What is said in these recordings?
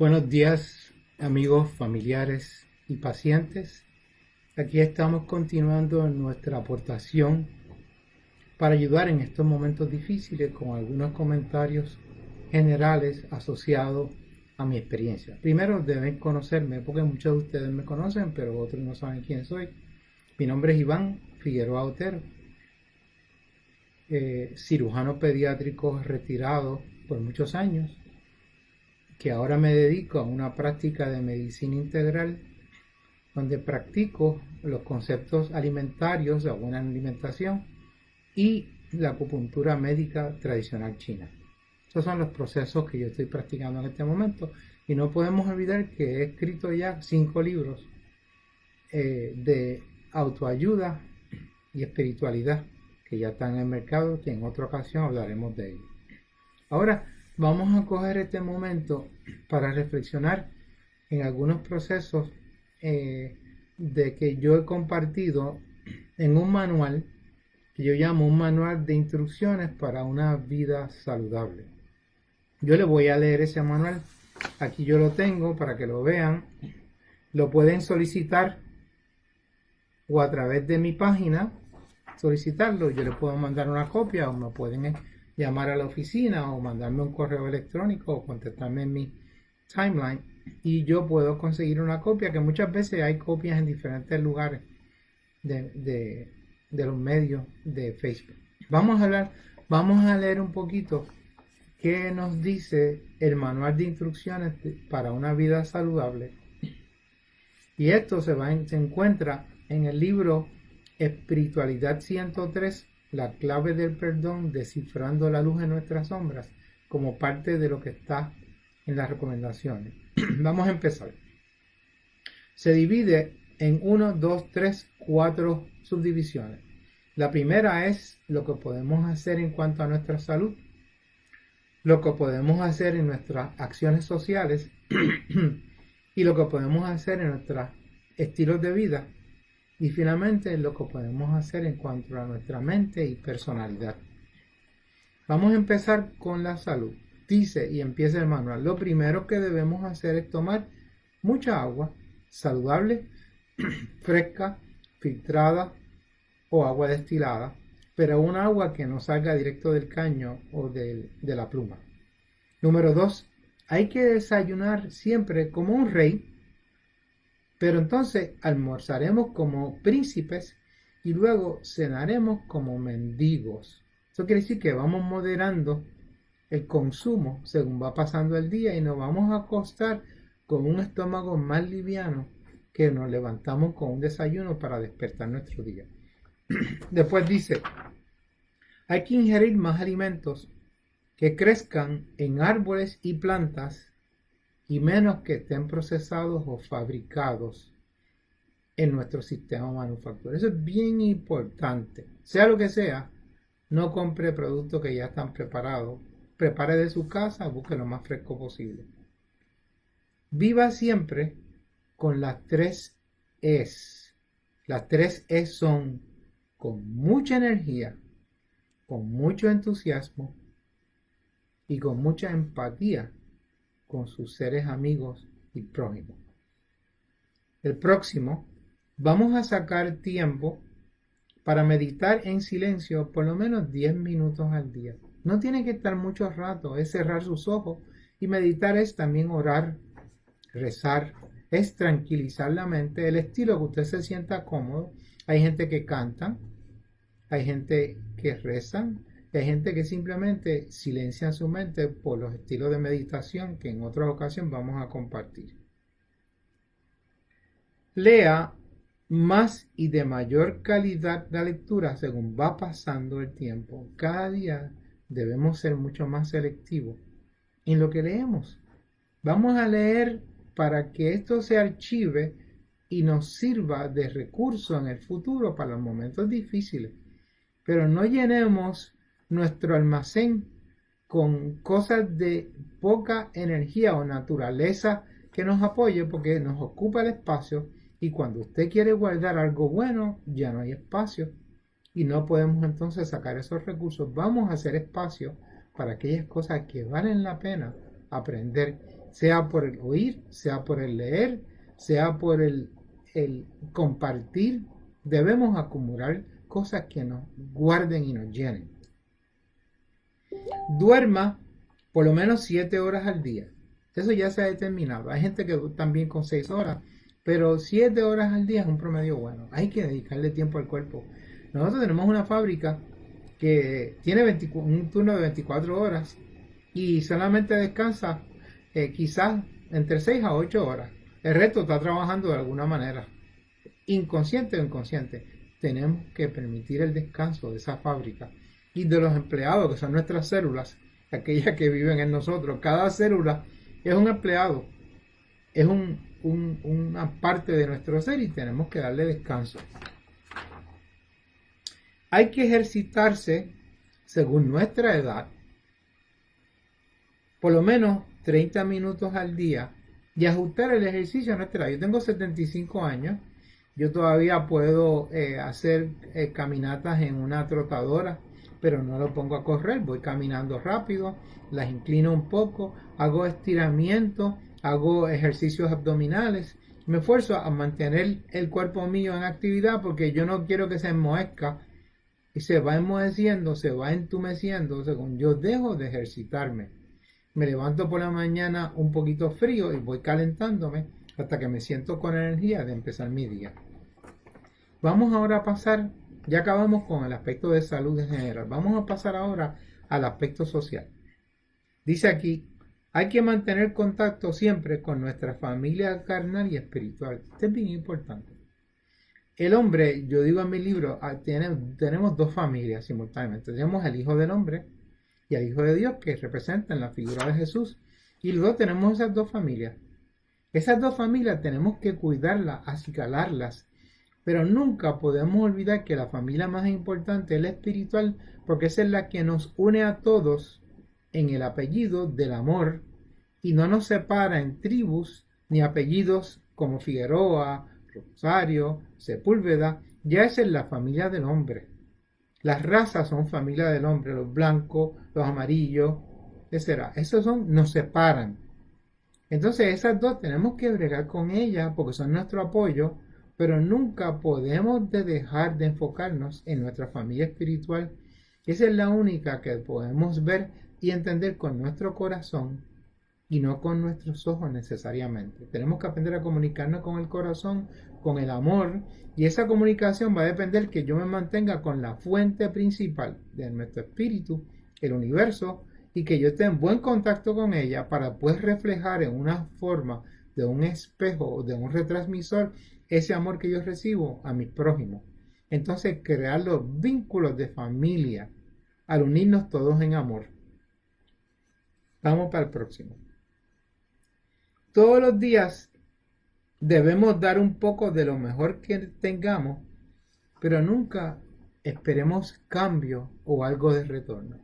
Buenos días, amigos, familiares y pacientes. Aquí estamos continuando en nuestra aportación para ayudar en estos momentos difíciles con algunos comentarios generales asociados a mi experiencia. Primero deben conocerme porque muchos de ustedes me conocen, pero otros no saben quién soy. Mi nombre es Iván Figueroa Otero, cirujano pediátrico retirado por muchos años, que ahora me dedico a una práctica de medicina integral donde practico los conceptos alimentarios, la buena alimentación y la acupuntura médica tradicional china. Esos son los procesos que yo estoy practicando en este momento y no podemos olvidar que he escrito ya 5 libros de autoayuda y espiritualidad que ya están en el mercado, que en otra ocasión hablaremos de ellos. Ahora vamos a coger este momento para reflexionar en algunos procesos de que yo he compartido en un manual que yo llamo un manual de instrucciones para una vida saludable. Yo le voy a leer ese manual. Aquí yo lo tengo para que lo vean. Lo pueden solicitar o a través de mi página solicitarlo. Yo le puedo mandar una copia o me pueden llamar a la oficina o mandarme un correo electrónico o contestarme en mi timeline y yo puedo conseguir una copia, que muchas veces hay copias en diferentes lugares de los medios de Facebook. Vamos a leer un poquito qué nos dice el manual de instrucciones para una vida saludable, y esto se encuentra en el libro Espiritualidad 103, la clave del perdón, descifrando la luz en nuestras sombras, como parte de lo que está en las recomendaciones. Vamos a empezar. Se divide en 1, 2, 3, 4 subdivisiones. La primera es lo que podemos hacer en cuanto a nuestra salud, lo que podemos hacer en nuestras acciones sociales y lo que podemos hacer en nuestros estilos de vida. Y finalmente lo que podemos hacer en cuanto a nuestra mente y personalidad. Vamos a empezar con la salud. Dice y empieza el manual: lo primero que debemos hacer es tomar mucha agua saludable, fresca, filtrada o agua destilada, pero un agua que no salga directo del caño o de la pluma. Número 2. Hay que desayunar siempre como un rey, pero entonces almorzaremos como príncipes y luego cenaremos como mendigos. Eso quiere decir que vamos moderando el consumo según va pasando el día y nos vamos a acostar con un estómago más liviano que nos levantamos con un desayuno para despertar nuestro día. Después dice, hay que ingerir más alimentos que crezcan en árboles y plantas y menos que estén procesados o fabricados en nuestro sistema manufacturero. Eso es bien importante. Sea lo que sea, no compre productos que ya están preparados. Prepare de su casa, busque lo más fresco posible. Viva siempre con las 3 Es. Las 3 Es son con mucha energía, con mucho entusiasmo y con mucha empatía con sus seres amigos y prójimos. El próximo, vamos a sacar tiempo para meditar en silencio por lo menos 10 minutos al día. No tiene que estar mucho rato, es cerrar sus ojos, y meditar es también orar, rezar, es tranquilizar la mente, el estilo que usted se sienta cómodo. Hay gente que canta, hay gente que rezan, hay gente que simplemente silencia su mente por los estilos de meditación que en otra ocasión vamos a compartir. Lea más y de mayor calidad la lectura según va pasando el tiempo. Cada día debemos ser mucho más selectivos en lo que leemos. Vamos a leer para que esto se archive y nos sirva de recurso en el futuro para los momentos difíciles. Pero no llenemos nuestro almacén con cosas de poca energía o naturaleza que nos apoye, porque nos ocupa el espacio, y cuando usted quiere guardar algo bueno ya no hay espacio y no podemos entonces sacar esos recursos. Vamos a hacer espacio para aquellas cosas que valen la pena aprender sea por el oír, sea por el leer, sea por el compartir. Debemos acumular cosas que nos guarden y nos llenen. Duerma por lo menos 7 horas al día. Eso ya se ha determinado. Hay gente que también con 6 horas, pero 7 horas al día es un promedio bueno. Hay que dedicarle tiempo al cuerpo. Nosotros tenemos una fábrica que tiene un turno de 24 horas y solamente descansa quizás entre 6 a 8 horas. El resto está trabajando de alguna manera, inconsciente o inconsciente. Tenemos que permitir el descanso de esa fábrica y de los empleados, que son nuestras células, aquellas que viven en nosotros. Cada célula es un empleado, es una parte de nuestro ser y tenemos que darle descanso. Hay que ejercitarse según nuestra edad, por lo menos 30 minutos al día, y ajustar el ejercicio a nuestra edad. Yo tengo 75 años, yo todavía puedo hacer caminatas en una trotadora, pero no lo pongo a correr, voy caminando rápido, las inclino un poco, hago estiramientos, hago ejercicios abdominales, me esfuerzo a mantener el cuerpo mío en actividad porque yo no quiero que se enmohezca y se va enmoheciendo, se va entumeciendo según yo dejo de ejercitarme. Me levanto por la mañana un poquito frío y voy calentándome hasta que me siento con energía de empezar mi día. Vamos ahora a pasar, ya acabamos con el aspecto de salud en general, vamos a pasar ahora al aspecto social. Dice aquí, hay que mantener contacto siempre con nuestra familia carnal y espiritual. Esto es bien importante. El hombre, yo digo en mi libro, tenemos dos familias simultáneamente. Tenemos al Hijo del Hombre y al Hijo de Dios, que representan la figura de Jesús. Y luego tenemos esas dos familias. Esas dos familias tenemos que cuidarlas, acicalarlas. Pero nunca podemos olvidar que la familia más importante es la espiritual, porque esa es la que nos une a todos en el apellido del amor y no nos separa en tribus ni apellidos como Figueroa, Rosario, Sepúlveda. Ya esa es la familia del hombre. Las razas son familia del hombre, los blancos, los amarillos, etc. Esos nos separan. Entonces esas dos tenemos que bregar con ellas porque son nuestro apoyo, pero nunca podemos dejar de enfocarnos en nuestra familia espiritual. Esa es la única que podemos ver y entender con nuestro corazón y no con nuestros ojos necesariamente. Tenemos que aprender a comunicarnos con el corazón, con el amor, y esa comunicación va a depender que yo me mantenga con la fuente principal de nuestro espíritu, el universo, y que yo esté en buen contacto con ella para poder reflejar en una forma de un espejo o de un retransmisor ese amor que yo recibo a mi prójimo. Entonces crear los vínculos de familia al unirnos todos en amor. Vamos para el próximo. Todos los días debemos dar un poco de lo mejor que tengamos, pero nunca esperemos cambio o algo de retorno.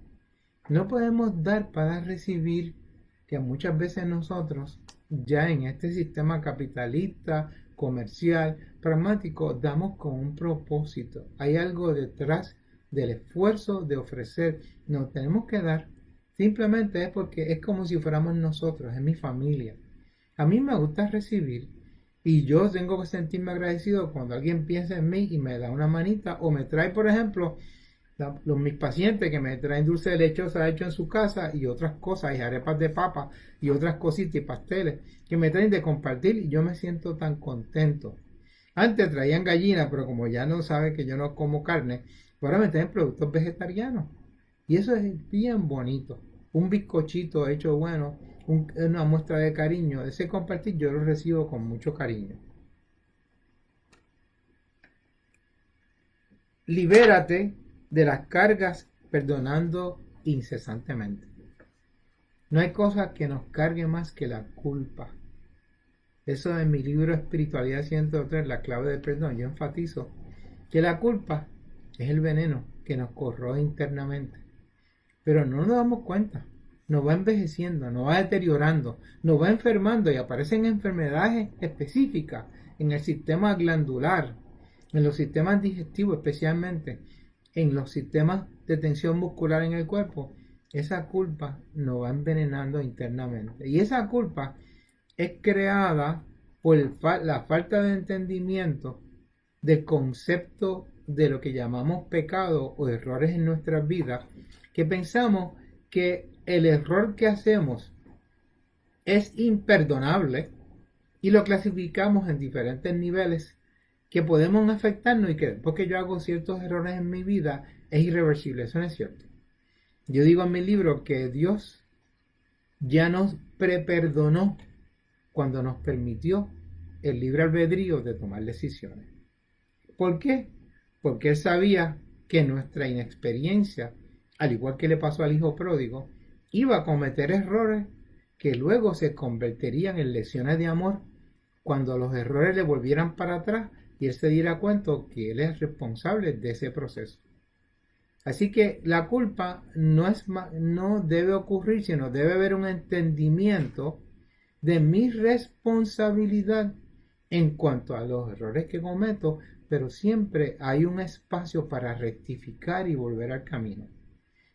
No podemos dar para recibir, que muchas veces nosotros, ya en este sistema capitalista, comercial, pragmático, damos con un propósito. Hay algo detrás del esfuerzo de ofrecer. No tenemos que dar. Simplemente es porque es como si fuéramos nosotros, es mi familia. A mí me gusta recibir y yo tengo que sentirme agradecido cuando alguien piensa en mí y me da una manita o me trae, por ejemplo, mis pacientes que me traen dulce de lechosa hecho en su casa y otras cosas, y arepas de papa y otras cositas y pasteles que me traen de compartir y yo me siento tan contento. Antes traían gallinas, pero como ya no saben que yo no como carne, ahora me traen productos vegetarianos. Y eso es bien bonito. Un bizcochito hecho bueno, una muestra de cariño, ese compartir yo lo recibo con mucho cariño. Libérate de las cargas perdonando incesantemente. No hay cosa que nos cargue más que la culpa. Eso en mi libro Espiritualidad 103, la clave del perdón, yo enfatizo que la culpa es el veneno que nos corroe internamente. Pero no nos damos cuenta. Nos va envejeciendo, nos va deteriorando, nos va enfermando y aparecen enfermedades específicas en el sistema glandular, en los sistemas digestivos especialmente, en los sistemas de tensión muscular en el cuerpo. esa culpa nos va envenenando internamente. Y esa culpa es creada por la falta de entendimiento del concepto de lo que llamamos pecado o errores en nuestras vidas, que pensamos que el error que hacemos es imperdonable y lo clasificamos en diferentes niveles que podemos afectarnos y que después que yo hago ciertos errores en mi vida es irreversible. Eso no es cierto. Yo digo en mi libro que Dios ya nos preperdonó cuando nos permitió el libre albedrío de tomar decisiones. ¿Por qué? Porque Él sabía que nuestra inexperiencia, al igual que le pasó al hijo pródigo, iba a cometer errores que luego se convertirían en lecciones de amor cuando los errores le volvieran para atrás y Él se diera cuenta que Él es responsable de ese proceso. Así que la culpa no debe ocurrir, sino debe haber un entendimiento de mi responsabilidad en cuanto a los errores que cometo, pero siempre hay un espacio para rectificar y volver al camino.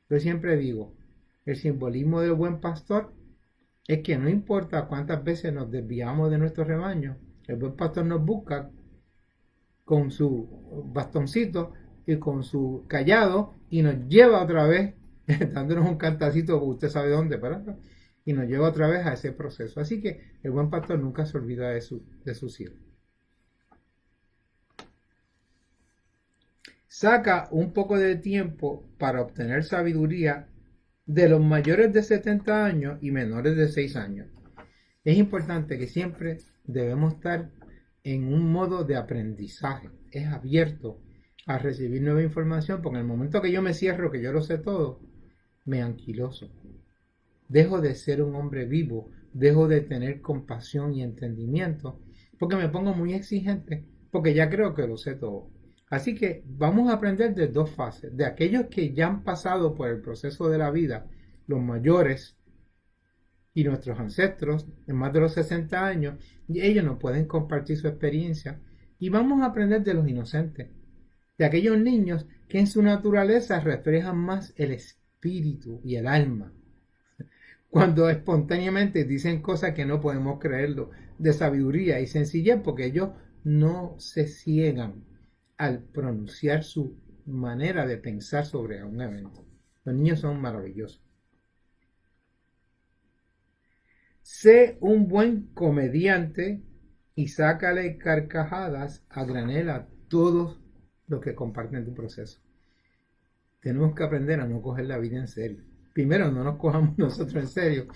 Yo siempre digo, el simbolismo del buen pastor es que no importa cuántas veces nos desviamos de nuestro rebaño, el buen pastor nos busca con su bastoncito y con su callado y nos lleva otra vez, dándonos un cantacito, usted sabe dónde, ¿verdad? Y nos lleva otra vez a ese proceso. Así que el buen pastor nunca se olvida de su siervo. Saca un poco de tiempo para obtener sabiduría de los mayores de 70 años y menores de 6 años. Es importante que siempre debemos estar en un modo de aprendizaje. Es abierto a recibir nueva información, porque en el momento que yo me cierro, que yo lo sé todo, me anquiloso. Dejo de ser un hombre vivo, dejo de tener compasión y entendimiento, porque me pongo muy exigente, porque ya creo que lo sé todo. Así que vamos a aprender de dos fases, de aquellos que ya han pasado por el proceso de la vida, los mayores y nuestros ancestros en más de los 60 años, y ellos nos pueden compartir su experiencia, y vamos a aprender de los inocentes, de aquellos niños que en su naturaleza reflejan más el espíritu y el alma, cuando espontáneamente dicen cosas que no podemos creerlo, de sabiduría y sencillez, porque ellos no se ciegan al pronunciar su manera de pensar sobre un evento. Los niños son maravillosos. Sé un buen comediante y sácale carcajadas a granel a todos los que comparten tu proceso. Tenemos que aprender a no coger la vida en serio. Primero, no nos cojamos nosotros en serio.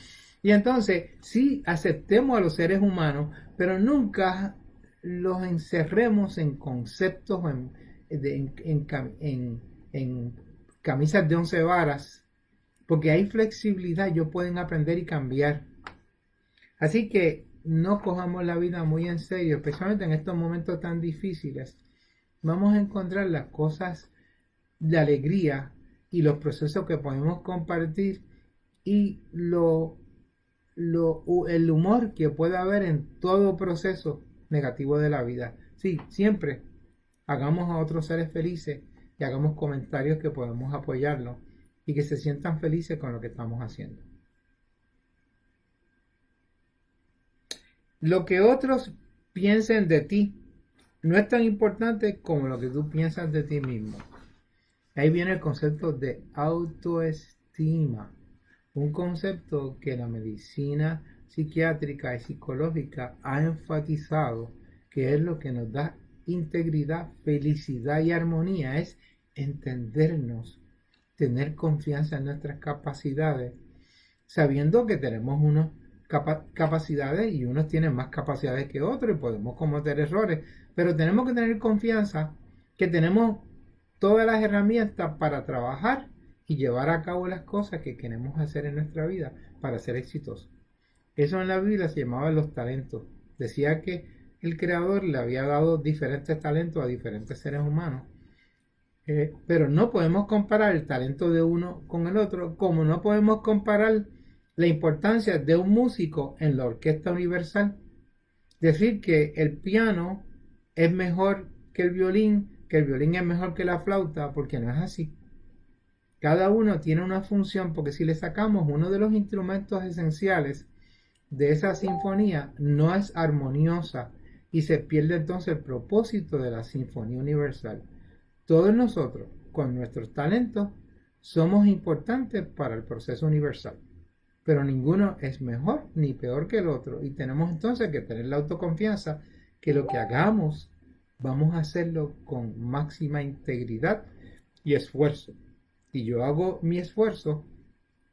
Y entonces, sí, aceptemos a los seres humanos, pero nunca los encerremos en conceptos, en camisas de 11 varas, porque hay flexibilidad, ellos pueden aprender y cambiar. Así que no cojamos la vida muy en serio, especialmente en estos momentos tan difíciles. Vamos a encontrar las cosas de alegría y los procesos que podemos compartir y el humor que puede haber en todo proceso negativo de la vida. Sí, siempre hagamos a otros seres felices y hagamos comentarios que podemos apoyarlos y que se sientan felices con lo que estamos haciendo. Lo que otros piensen de ti no es tan importante como lo que tú piensas de ti mismo. Ahí viene el concepto de autoestima, un concepto que la medicina psiquiátrica y psicológica ha enfatizado, que es lo que nos da integridad, felicidad y armonía, es entendernos, tener confianza en nuestras capacidades, sabiendo que tenemos unas capacidades y unos tienen más capacidades que otros y podemos cometer errores, pero tenemos que tener confianza que tenemos todas las herramientas para trabajar y llevar a cabo las cosas que queremos hacer en nuestra vida para ser exitosos. Eso en la Biblia se llamaba los talentos. Decía que el Creador le había dado diferentes talentos a diferentes seres humanos. Pero no podemos comparar el talento de uno con el otro, como no podemos comparar la importancia de un músico en la orquesta universal. Decir que el piano es mejor que el violín es mejor que la flauta, porque no es así. Cada uno tiene una función, porque si le sacamos uno de los instrumentos esenciales de esa sinfonía, no es armoniosa y se pierde entonces el propósito de la sinfonía universal. Todos nosotros, con nuestros talentos, somos importantes para el proceso universal, pero ninguno es mejor ni peor que el otro, y tenemos entonces que tener la autoconfianza que lo que hagamos vamos a hacerlo con máxima integridad y esfuerzo. Y yo hago mi esfuerzo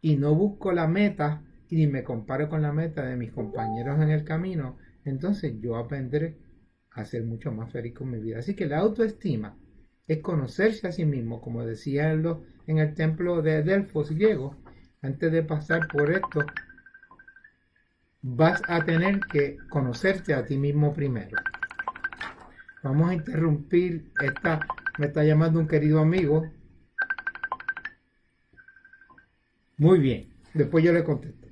y no busco la meta y ni me comparo con la meta de mis compañeros en el camino, entonces yo aprenderé a ser mucho más feliz con mi vida. Así que la autoestima es conocerse a sí mismo, como decía en el templo de Delfos griego. Antes de pasar por esto, vas a tener que conocerte a ti mismo primero. Vamos a interrumpir me está llamando un querido amigo. Muy bien, después yo le contesto.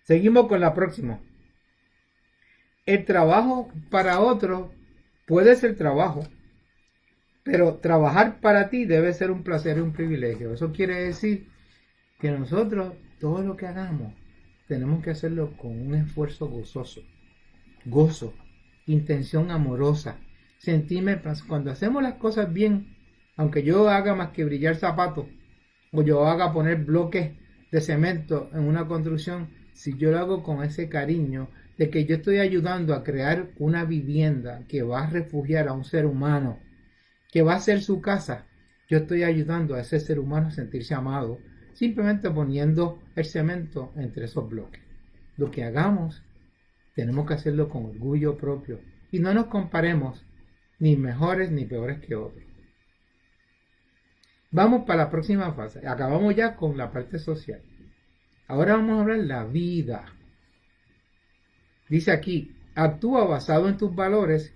Seguimos con la próxima. El trabajo para otro puede ser trabajo, pero trabajar para ti debe ser un placer y un privilegio. Eso quiere decir que nosotros, todo lo que hagamos, tenemos que hacerlo con un esfuerzo gozoso, gozo, intención amorosa, sentirme, cuando hacemos las cosas bien, aunque yo haga más que brillar zapatos, o yo haga poner bloques de cemento en una construcción, si yo lo hago con ese cariño de que yo estoy ayudando a crear una vivienda que va a refugiar a un ser humano, que va a ser su casa, yo estoy ayudando a ese ser humano a sentirse amado, simplemente poniendo el cemento entre esos bloques. Lo que hagamos, tenemos que hacerlo con orgullo propio y no nos comparemos ni mejores ni peores que otros. Vamos para la próxima fase. Acabamos ya con la parte social. Ahora vamos a hablar de la vida. Dice aquí, actúa basado en tus valores,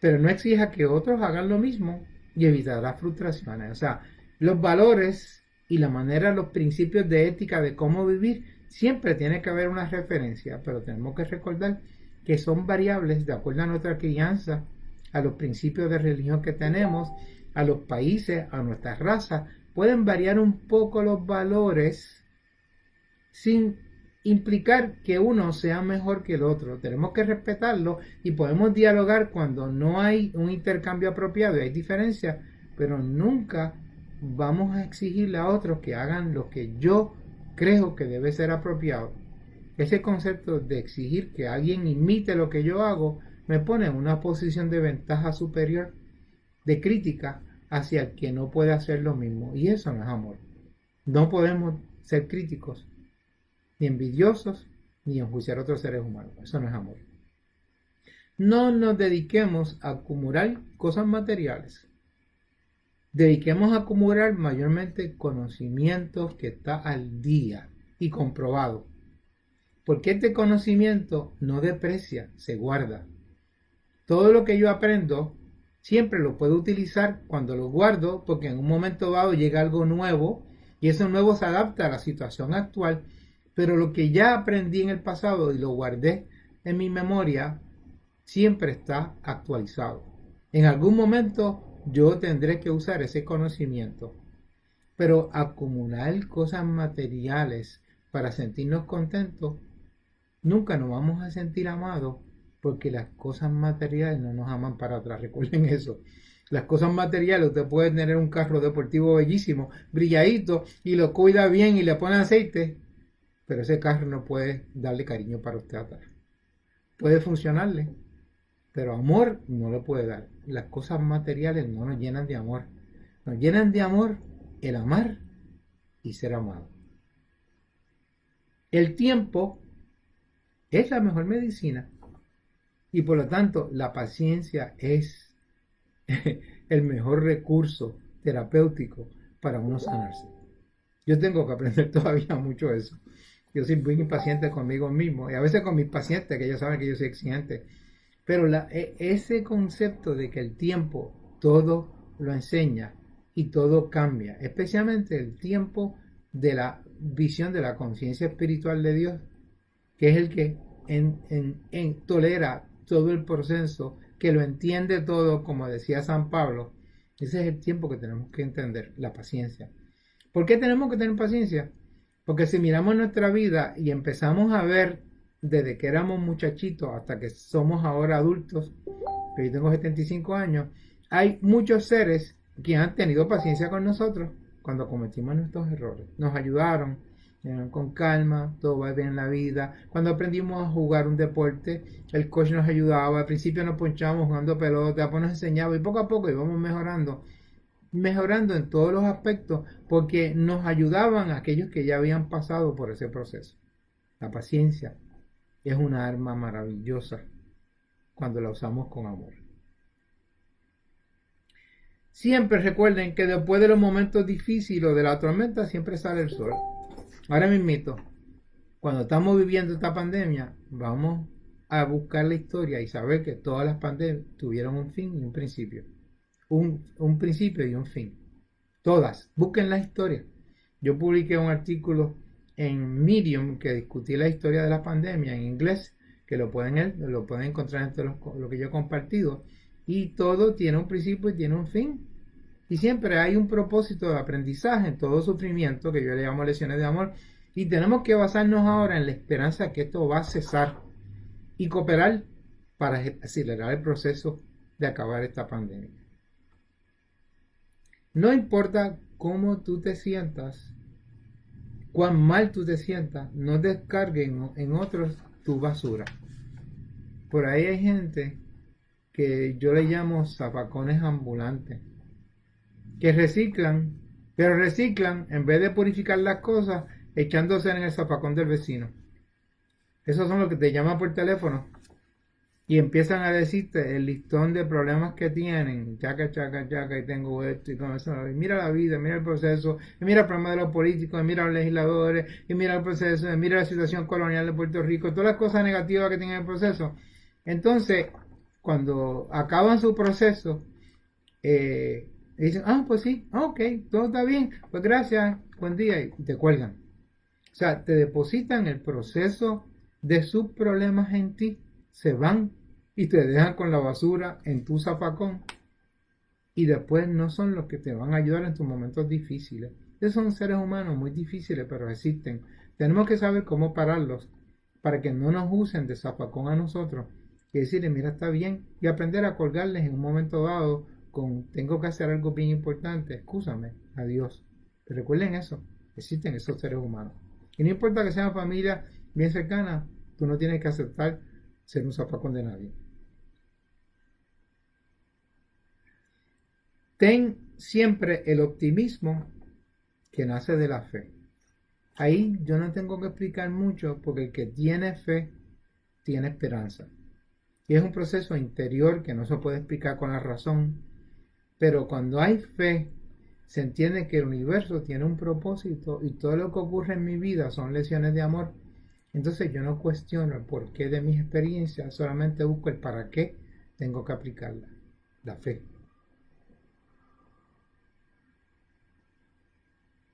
pero no exija que otros hagan lo mismo y evitarás frustraciones. O sea, los valores y la manera, los principios de ética de cómo vivir, siempre tiene que haber una referencia, pero tenemos que recordar que son variables de acuerdo a nuestra crianza, a los principios de religión que tenemos, a los países, a nuestras razas. Pueden variar un poco los valores sin implicar que uno sea mejor que el otro. Tenemos que respetarlo y podemos dialogar cuando no hay un intercambio apropiado y hay diferencias, pero nunca vamos a exigirle a otros que hagan lo que yo creo que debe ser apropiado. Ese concepto de exigir que alguien imite lo que yo hago me pone en una posición de ventaja superior, de crítica hacia el que no puede hacer lo mismo, y eso no es amor. No podemos ser críticos ni envidiosos, ni enjuiciar a otros seres humanos. Eso no es amor. No nos dediquemos a acumular cosas materiales. Dediquemos a acumular mayormente conocimientos que está al día y comprobado. Porque este conocimiento no deprecia, se guarda. Todo lo que yo aprendo siempre lo puedo utilizar cuando lo guardo, porque en un momento dado llega algo nuevo y eso nuevo se adapta a la situación actual. Pero lo que ya aprendí en el pasado y lo guardé en mi memoria, siempre está actualizado. En algún momento yo tendré que usar ese conocimiento. Pero acumular cosas materiales para sentirnos contentos, nunca nos vamos a sentir amados porque las cosas materiales no nos aman para atrás. Recuerden eso. Las cosas materiales, usted puede tener un carro deportivo bellísimo, brilladito, y lo cuida bien y le pone aceite, pero ese carro no puede darle cariño para usted atrás. Puede funcionarle, pero amor no lo puede dar. Las cosas materiales no nos llenan de amor. Nos llenan de amor el amar y ser amado. El tiempo es la mejor medicina y por lo tanto la paciencia es el mejor recurso terapéutico para uno sanarse. Yo tengo que aprender todavía mucho eso. Yo soy muy impaciente conmigo mismo y a veces con mis pacientes, que ellos saben que yo soy exigente. Pero ese concepto de que el tiempo todo lo enseña y todo cambia, especialmente el tiempo de la visión de la conciencia espiritual de Dios, que es el que tolera todo el proceso, que lo entiende todo, como decía San Pablo, Ese es el tiempo que tenemos que entender, la paciencia. ¿Por qué tenemos que tener paciencia? Porque si miramos nuestra vida y empezamos a ver desde que éramos muchachitos hasta que somos ahora adultos, que yo tengo 75 años, hay muchos seres que han tenido paciencia con nosotros cuando cometimos nuestros errores. Nos ayudaron con calma, todo va bien en la vida. Cuando aprendimos a jugar un deporte, el coach nos ayudaba. Al principio nos ponchábamos jugando pelota, después nos enseñaba y poco a poco íbamos mejorando en todos los aspectos porque nos ayudaban aquellos que ya habían pasado por ese proceso. La paciencia es una arma maravillosa cuando la usamos con amor. Siempre recuerden que después de los momentos difíciles o de la tormenta siempre sale el sol. Ahora mismito, cuando estamos viviendo esta pandemia, vamos a buscar la historia y saber que todas las pandemias tuvieron un fin y un principio. Un principio y un fin. Todas. Busquen la historia. Yo publiqué un artículo en Medium que discutí la historia de la pandemia en inglés, que lo pueden encontrar entre lo que yo he compartido. Y todo tiene un principio y tiene un fin. Y siempre hay un propósito de aprendizaje en todo sufrimiento, que yo le llamo lecciones de amor. Y tenemos que basarnos ahora en la esperanza que esto va a cesar y cooperar para acelerar el proceso de acabar esta pandemia. No importa cómo tú te sientas, cuán mal tú te sientas, no descargues en otros tu basura. Por ahí hay gente que yo le llamo zapacones ambulantes, que reciclan, pero reciclan en vez de purificar las cosas, echándose en el zapacón del vecino. Esos son los que te llaman por teléfono y empiezan a decirte el listón de problemas que tienen, chaca, y tengo esto y con eso. Y mira la vida, mira el proceso, y mira el problema de los políticos, y mira los legisladores, y mira el proceso, y mira la situación colonial de Puerto Rico, todas las cosas negativas que tiene el proceso. Entonces, cuando acaban su proceso, dicen, pues sí, ok, todo está bien, pues gracias, buen día, y te cuelgan. O sea, te depositan el proceso de sus problemas en ti, se van y te dejan con la basura en tu zapacón y después no son los que te van a ayudar en tus momentos difíciles. Esos son seres humanos muy difíciles, pero existen. Tenemos que saber cómo pararlos para que no nos usen de zapacón a nosotros y decirles, mira, está bien, y aprender a colgarles en un momento dado con, tengo que hacer algo bien importante, excúsame, adiós. Pero recuerden eso, existen esos seres humanos. Y no importa que sean familias bien cercanas, tú no tienes que aceptar ser un zapacón de nadie. Ten siempre el optimismo que nace de la fe. Ahí yo no tengo que explicar mucho porque el que tiene fe tiene esperanza. Y es un proceso interior que no se puede explicar con la razón. Pero cuando hay fe, se entiende que el universo tiene un propósito y todo lo que ocurre en mi vida son lecciones de amor. Entonces yo no cuestiono el porqué de mis experiencias, solamente busco el para qué tengo que aplicarla. La fe.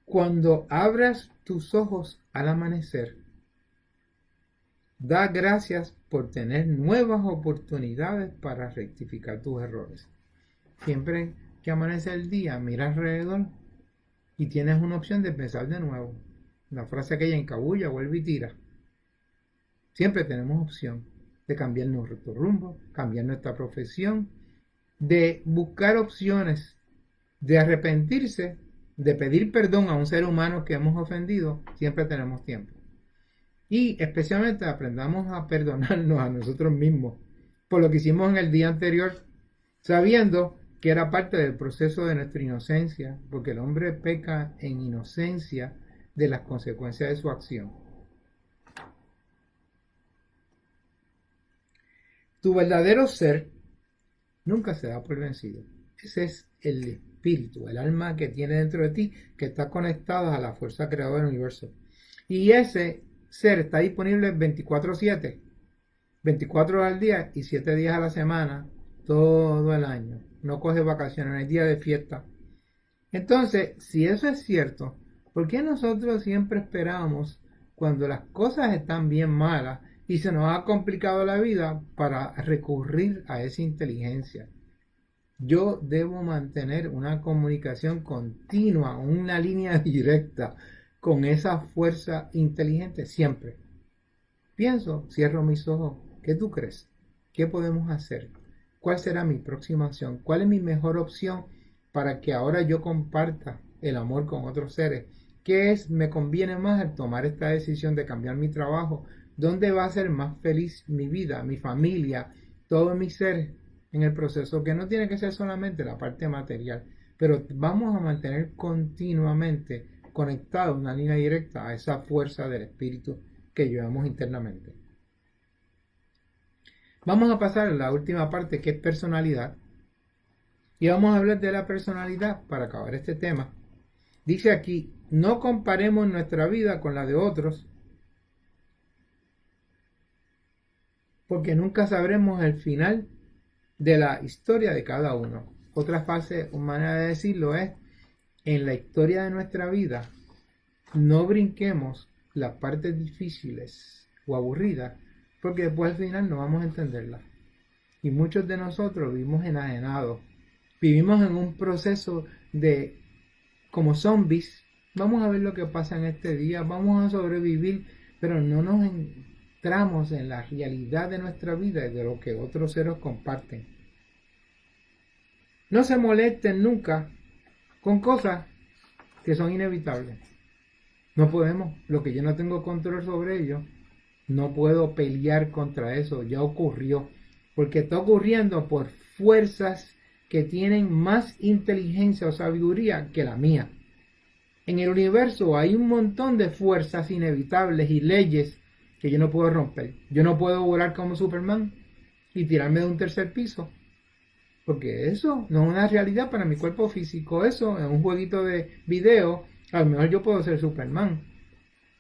Cuando abras tus ojos al amanecer, da gracias por tener nuevas oportunidades para rectificar tus errores. Siempre que amanece el día, mira alrededor y tienes una opción de pensar de nuevo. La frase aquella encabulla, vuelve y tira. Siempre tenemos opción de cambiar nuestro rumbo, cambiar nuestra profesión, de buscar opciones, de arrepentirse, de pedir perdón a un ser humano que hemos ofendido. Siempre tenemos tiempo. Y especialmente aprendamos a perdonarnos a nosotros mismos por lo que hicimos en el día anterior, sabiendo que era parte del proceso de nuestra inocencia, porque el hombre peca en inocencia de las consecuencias de su acción. Tu verdadero ser nunca se da por vencido. Ese es el espíritu, el alma que tiene dentro de ti, que está conectada a la fuerza creadora del universo. Y ese ser está disponible 24/7, 24 horas al día y 7 días a la semana, todo el año. No coge vacaciones, no hay día de fiesta. Entonces, si eso es cierto, ¿por qué nosotros siempre esperamos cuando las cosas están bien malas y se nos ha complicado la vida para recurrir a esa inteligencia? Yo debo mantener una comunicación continua, una línea directa con esa fuerza inteligente siempre. Pienso, cierro mis ojos. ¿Qué tú crees? ¿Qué podemos hacer? ¿Cuál será mi próxima acción? ¿Cuál es mi mejor opción para que ahora yo comparta el amor con otros seres? ¿Qué es, me conviene más al tomar esta decisión de cambiar mi trabajo? ¿Dónde va a ser más feliz mi vida, mi familia, todos mis seres en el proceso? Que no tiene que ser solamente la parte material, pero vamos a mantener continuamente conectado una línea directa a esa fuerza del espíritu que llevamos internamente. Vamos a pasar a la última parte, que es personalidad, y vamos a hablar de la personalidad para acabar este tema. Dice aquí, no comparemos nuestra vida con la de otros, porque nunca sabremos el final de la historia de cada uno. Otra fase o manera de decirlo es, en la historia de nuestra vida, no brinquemos las partes difíciles o aburridas, porque después al final no vamos a entenderlas. Y muchos de nosotros vivimos enajenados, vivimos en un proceso de como zombies. Vamos a ver lo que pasa en este día, vamos a sobrevivir, pero no nos entramos en la realidad de nuestra vida y de lo que otros seres comparten. No se molesten nunca con cosas que son inevitables. No podemos, lo que yo no tengo control sobre ello, no puedo pelear contra eso, ya ocurrió, porque está ocurriendo por fuerzas que tienen más inteligencia o sabiduría que la mía. En el universo hay un montón de fuerzas inevitables y leyes que yo no puedo romper. Yo no puedo volar como Superman y tirarme de un tercer piso, porque eso no es una realidad para mi cuerpo físico. Eso es un jueguito de video. A lo mejor yo puedo ser Superman,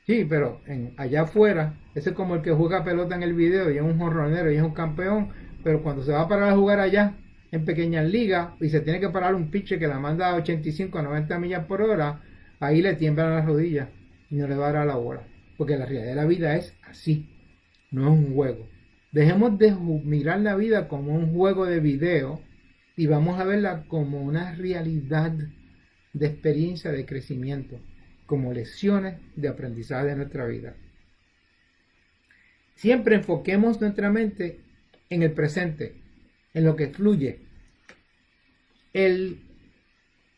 sí, pero allá afuera, ese es como el que juega pelota en el video y es un jonronero y es un campeón, pero cuando se va a parar a jugar allá en pequeñas ligas y se tiene que parar un pitcher que la manda a 85 a 90 millas por hora, ahí le tiemblan las rodillas y no le va a dar a la bola, porque la realidad de la vida es así, no es un juego. Dejemos de mirar la vida como un juego de video y vamos a verla como una realidad de experiencia de crecimiento, como lecciones de aprendizaje de nuestra vida. Siempre enfoquemos nuestra mente en el presente, en lo que fluye. El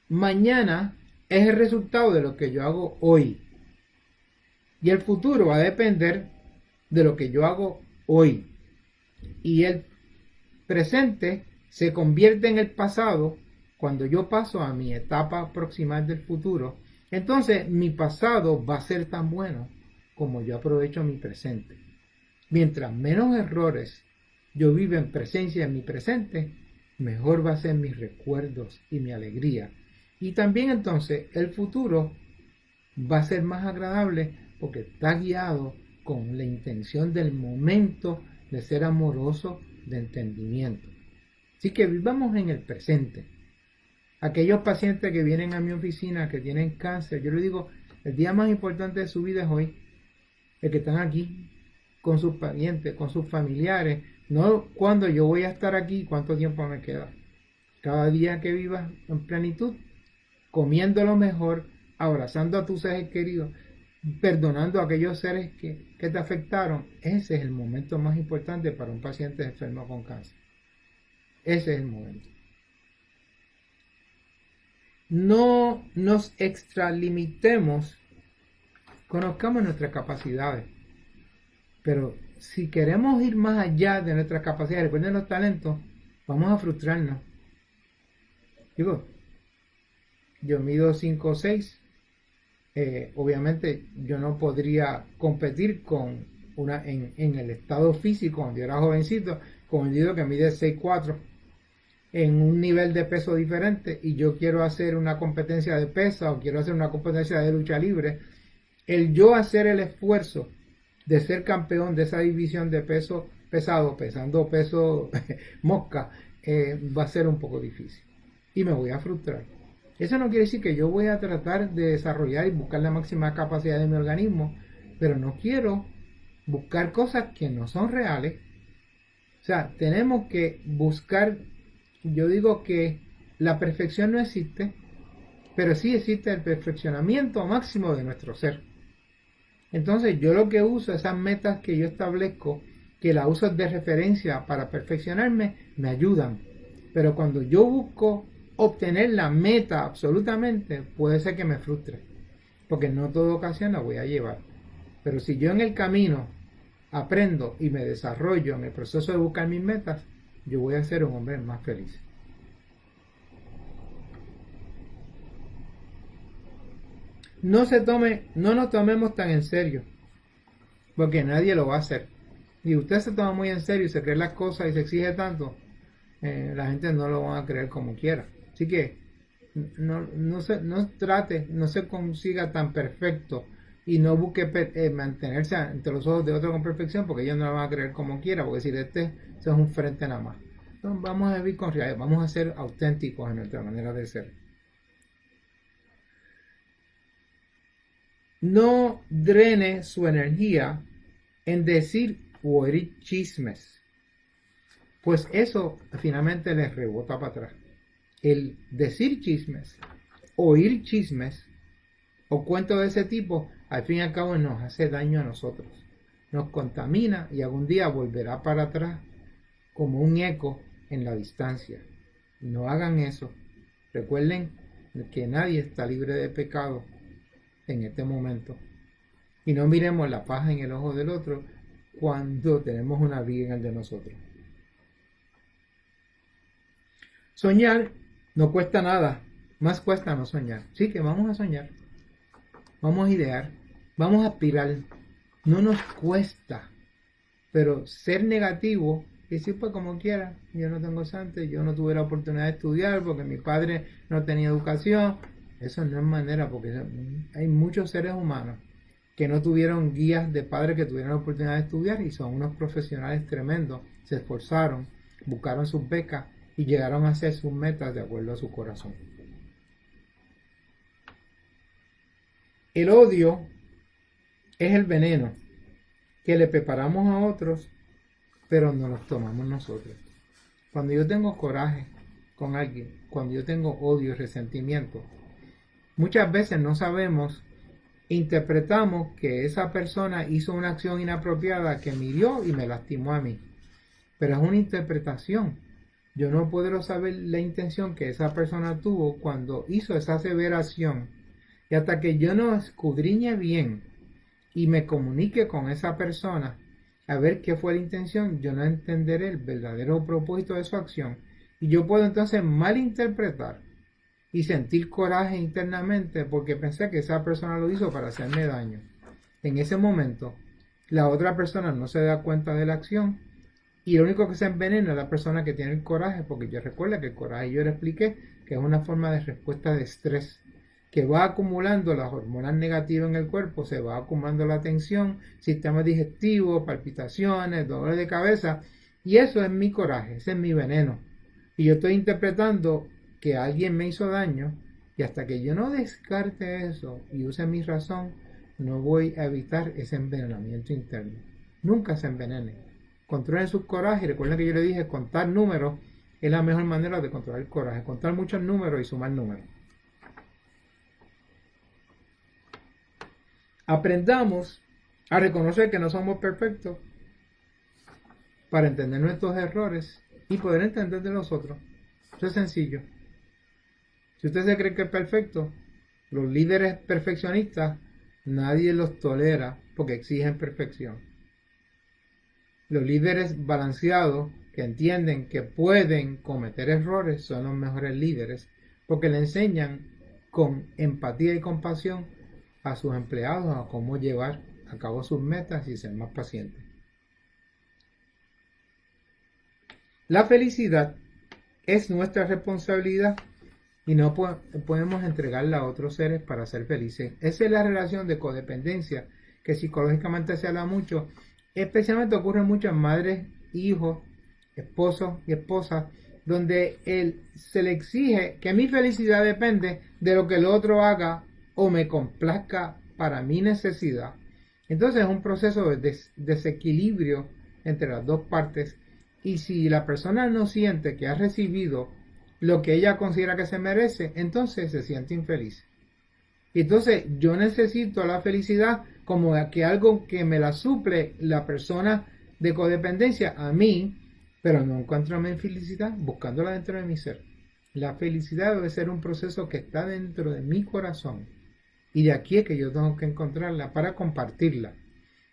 mañana es el resultado de lo que yo hago hoy. Y el futuro va a depender de lo que yo hago hoy. Y el presente se convierte en el pasado cuando yo paso a mi etapa proximal del futuro. Entonces mi pasado va a ser tan bueno como yo aprovecho mi presente. Mientras menos errores yo viva en presencia en mi presente, mejor va a ser mis recuerdos y mi alegría. Y también entonces el futuro va a ser más agradable porque está guiado con la intención del momento de ser amoroso, de entendimiento. Así que vivamos en el presente. Aquellos pacientes que vienen a mi oficina que tienen cáncer, yo les digo, el día más importante de su vida es hoy. El que están aquí con sus parientes, con sus familiares, no cuando yo voy a estar aquí, cuánto tiempo me queda. Cada día que vivas en plenitud, comiendo lo mejor, abrazando a tus seres queridos, perdonando a aquellos seres que te afectaron, ese es el momento más importante para un paciente enfermo con cáncer. Ese es el momento. No nos extralimitemos, conozcamos nuestras capacidades, pero si queremos ir más allá de nuestras capacidades, recuerden los talentos, vamos a frustrarnos. Digo, yo mido 5 o 6, obviamente yo no podría competir con en el estado físico, cuando yo era jovencito, con un individuo que mide 6'4", en un nivel de peso diferente, y yo quiero hacer una competencia de pesa o quiero hacer una competencia de lucha libre, el yo hacer el esfuerzo de ser campeón de esa división de peso pesado, pesando peso mosca, va a ser un poco difícil y me voy a frustrar. Eso no quiere decir que yo voy a tratar de desarrollar y buscar la máxima capacidad de mi organismo, pero no quiero buscar cosas que no son reales. O sea, tenemos que buscar yo digo que la perfección no existe, pero sí existe el perfeccionamiento máximo de nuestro ser. Entonces yo lo que uso, esas metas que yo establezco, que las uso de referencia para perfeccionarme, me ayudan. Pero cuando yo busco obtener la meta absolutamente, puede ser que me frustre, porque no toda ocasión la voy a llevar. Pero si yo en el camino aprendo y me desarrollo en el proceso de buscar mis metas, yo voy a ser un hombre más feliz. No nos tomemos tan en serio, porque nadie lo va a hacer. Y usted se toma muy en serio y se cree las cosas y se exige tanto, la gente no lo va a creer como quiera. Así que no se consiga tan perfecto y no busque mantenerse ante los ojos de otro con perfección, porque ellos no lo van a creer como quiera, porque si eso es un frente nada más. Entonces vamos a vivir con realidad, vamos a ser auténticos en nuestra manera de ser. No drene su energía en decir o oír chismes, pues eso finalmente les rebota para atrás. El decir chismes, oír chismes o cuentos de ese tipo, al fin y al cabo nos hace daño a nosotros, nos contamina y algún día volverá para atrás como un eco en la distancia. No hagan eso. Recuerden que nadie está libre de pecado en este momento. Y no miremos la paja en el ojo del otro cuando tenemos una viga en el de nosotros. Soñar no cuesta nada, más cuesta no soñar. Sí que vamos a soñar, vamos a idear, vamos a aspirar. No nos cuesta, pero ser negativo, decir pues como quiera, yo no tengo chance, yo no tuve la oportunidad de estudiar porque mi padre no tenía educación. Eso no es manera, porque hay muchos seres humanos que no tuvieron guías de padres que tuvieron la oportunidad de estudiar y son unos profesionales tremendos, se esforzaron, buscaron sus becas y llegaron a hacer sus metas de acuerdo a su corazón. El odio es el veneno que le preparamos a otros, pero no los tomamos nosotros. Cuando yo tengo coraje con alguien, cuando yo tengo odio y resentimiento, muchas veces no sabemos, interpretamos que esa persona hizo una acción inapropiada que me hirió y me lastimó a mí. Pero es una interpretación. Yo no puedo saber la intención que esa persona tuvo cuando hizo esa aseveración. Y hasta que yo no escudriñe bien y me comunique con esa persona a ver qué fue la intención, yo no entenderé el verdadero propósito de su acción. Y yo puedo entonces malinterpretar y sentir coraje internamente porque pensé que esa persona lo hizo para hacerme daño. En ese momento, la otra persona no se da cuenta de la acción y lo único que se envenena es la persona que tiene el coraje, porque yo recuerdo que el coraje yo le expliqué que es una forma de respuesta de estrés que va acumulando las hormonas negativas en el cuerpo, se va acumulando la tensión, sistema digestivo, palpitaciones, dolor de cabeza, y eso es mi coraje, ese es mi veneno. Y yo estoy interpretando que alguien me hizo daño, y hasta que yo no descarte eso y use mi razón, no voy a evitar ese envenenamiento interno. Nunca se envenenen. Controlen sus corajes. Recuerden que yo le dije, contar números es la mejor manera de controlar el coraje. Contar muchos números y sumar números. Aprendamos a reconocer que no somos perfectos para entender nuestros errores y poder entender de los otros. Eso es sencillo. Si usted se cree que es perfecto, los líderes perfeccionistas, nadie los tolera porque exigen perfección. Los líderes balanceados que entienden que pueden cometer errores son los mejores líderes porque le enseñan con empatía y compasión a sus empleados a cómo llevar a cabo sus metas y ser más pacientes. La felicidad es nuestra responsabilidad y no podemos entregarla a otros seres para ser felices. Esa es la relación de codependencia que psicológicamente se habla mucho, especialmente ocurre mucho en madres, hijos, esposos y esposas, donde se le exige que mi felicidad depende de lo que el otro haga o me complazca para mi necesidad. Entonces es un proceso de desequilibrio entre las dos partes Y si la persona no siente que ha recibido lo que ella considera que se merece, entonces se siente infeliz. Y entonces yo necesito la felicidad como que algo que me la suple la persona de codependencia a mí, pero no encuentro mi felicidad buscándola dentro de mi ser. La felicidad debe ser un proceso que está dentro de mi corazón. Y de aquí es que yo tengo que encontrarla para compartirla.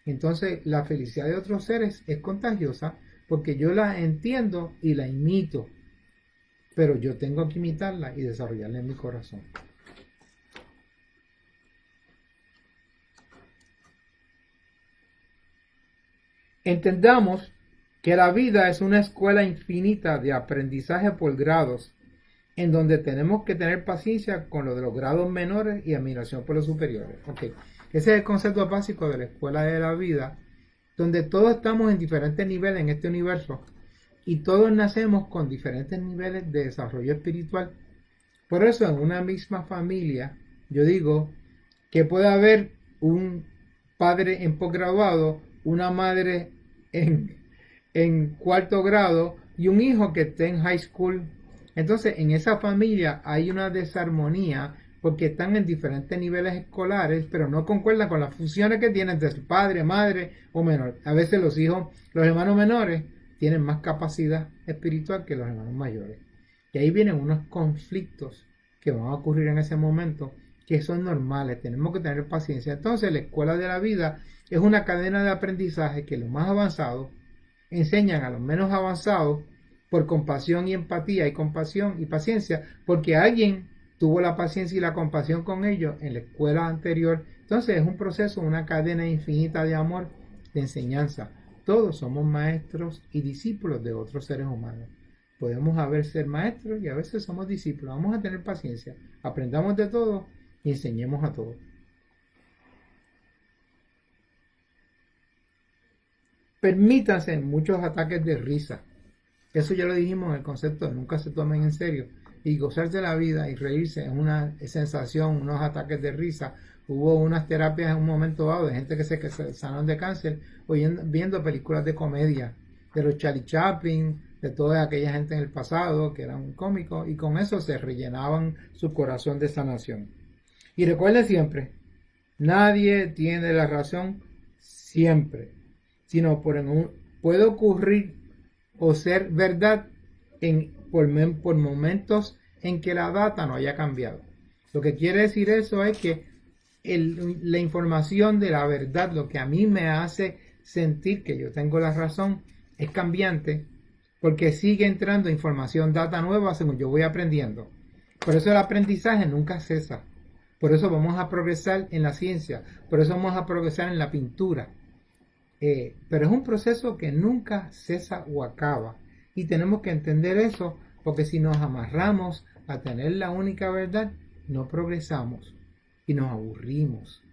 Entonces la felicidad de otros seres es contagiosa porque yo la entiendo y la imito. Pero yo tengo que imitarla y desarrollarla en mi corazón. Entendamos que la vida es una escuela infinita de aprendizaje por grados, en donde tenemos que tener paciencia con lo de los grados menores y admiración por los superiores. Okay. Ese es el concepto básico de la escuela de la vida, donde todos estamos en diferentes niveles en este universo y todos nacemos con diferentes niveles de desarrollo espiritual. Por eso en una misma familia yo digo que puede haber un padre en posgraduado, una madre en cuarto grado y un hijo que esté en high school. Entonces en esa familia hay una desarmonía porque están en diferentes niveles escolares, pero no concuerdan con las funciones que tienen de su padre, madre o menor. A veces los hijos, los hermanos menores, tienen más capacidad espiritual que los hermanos mayores. Y ahí vienen unos conflictos que van a ocurrir en ese momento, que son normales, tenemos que tener paciencia. Entonces la escuela de la vida es una cadena de aprendizaje que los más avanzados enseñan a los menos avanzados por compasión y empatía y compasión y paciencia, porque alguien tuvo la paciencia y la compasión con ellos en la escuela anterior. Entonces es un proceso, una cadena infinita de amor, de enseñanza. Todos somos maestros y discípulos de otros seres humanos. Podemos a veces ser maestros y a veces somos discípulos. Vamos a tener paciencia. Aprendamos de todo y enseñemos a todos. Permítanse muchos ataques de risa. Eso ya lo dijimos en el concepto de nunca se tomen en serio. Y gozarse la vida y reírse es una sensación, unos ataques de risa. Hubo unas terapias en un momento dado de gente que se sanaron de cáncer viendo películas de comedia, de los Charlie Chaplin, de toda aquella gente en el pasado que eran cómicos, y con eso se rellenaban su corazón de sanación. Y recuerden siempre, nadie tiene la razón siempre, sino puede ocurrir o ser verdad por momentos en que la data no haya cambiado. Lo que quiere decir eso es que la información de la verdad, lo que a mí me hace sentir que yo tengo la razón, es cambiante porque sigue entrando información, data nueva según yo voy aprendiendo. Por eso el aprendizaje nunca cesa. Por eso vamos a progresar en la ciencia, por eso vamos a progresar en la pintura. Pero es un proceso que nunca cesa o acaba. Y tenemos que entender eso, porque si nos amarramos a tener la única verdad, no progresamos y nos aburrimos.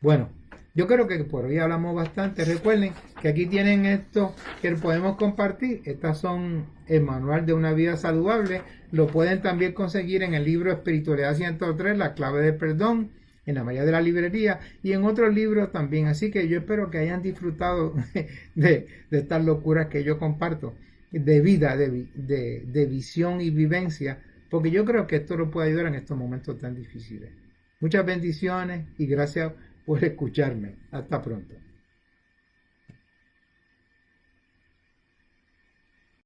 Bueno, yo creo que por hoy hablamos bastante. Recuerden que aquí tienen esto que podemos compartir. Estas son el manual de una vida saludable. Lo pueden también conseguir en el libro Espiritualidad 103, La clave del perdón, en la mayoría de la librería y en otros libros también. Así que yo espero que hayan disfrutado de estas locuras que yo comparto, de vida, de visión y vivencia, porque yo creo que esto nos puede ayudar en estos momentos tan difíciles. Muchas bendiciones y gracias por escucharme. Hasta pronto.